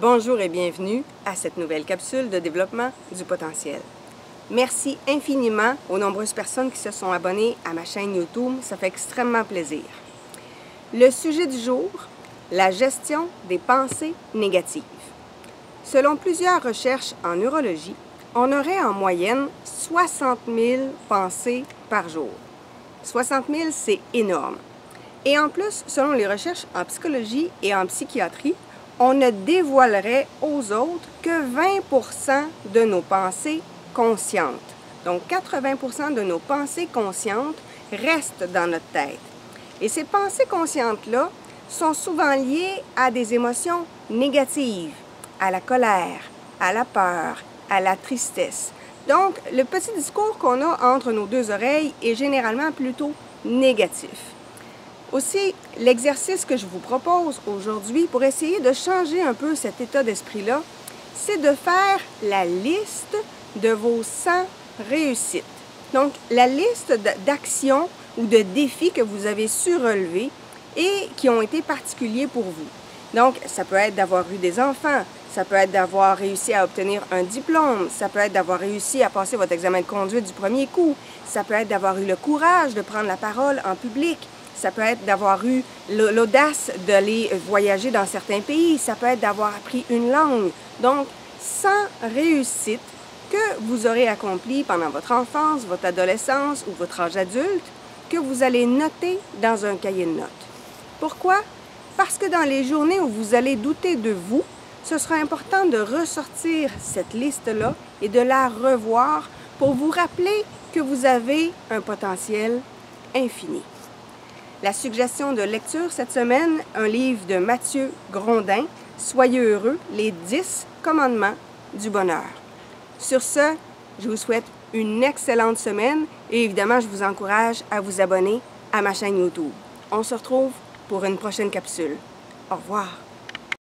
Bonjour et bienvenue à cette nouvelle capsule de développement du potentiel. Merci infiniment aux nombreuses personnes qui se sont abonnées à ma chaîne YouTube, ça fait extrêmement plaisir. Le sujet du jour, la gestion des pensées négatives. Selon plusieurs recherches en neurologie, on aurait en moyenne 60 000 pensées par jour. 60 000, c'est énorme. Et en plus, selon les recherches en psychologie et en psychiatrie, on ne dévoilerait aux autres que 20% de nos pensées conscientes. Donc, 80% de nos pensées conscientes restent dans notre tête. Et ces pensées conscientes-là sont souvent liées à des émotions négatives, à la colère, à la peur, à la tristesse. Donc, le petit discours qu'on a entre nos deux oreilles est généralement plutôt négatif. Aussi, l'exercice que je vous propose aujourd'hui pour essayer de changer un peu cet état d'esprit-là, c'est de faire la liste de vos 100 réussites. Donc, la liste d'actions ou de défis que vous avez su relever et qui ont été particuliers pour vous. Donc, ça peut être d'avoir eu des enfants, ça peut être d'avoir réussi à obtenir un diplôme, ça peut être d'avoir réussi à passer votre examen de conduite du premier coup, ça peut être d'avoir eu le courage de prendre la parole en public, ça peut être d'avoir eu l'audace d'aller voyager dans certains pays, ça peut être d'avoir appris une langue. Donc, 100 réussites que vous aurez accomplies pendant votre enfance, votre adolescence ou votre âge adulte, que vous allez noter dans un cahier de notes. Pourquoi? Parce que dans les journées où vous allez douter de vous, ce sera important de ressortir cette liste-là et de la revoir pour vous rappeler que vous avez un potentiel infini. La suggestion de lecture cette semaine, un livre de Mathieu Grondin, « Soyez heureux, les 10 commandements du bonheur ». Sur ce, je vous souhaite une excellente semaine et évidemment, je vous encourage à vous abonner à ma chaîne YouTube. On se retrouve pour une prochaine capsule. Au revoir.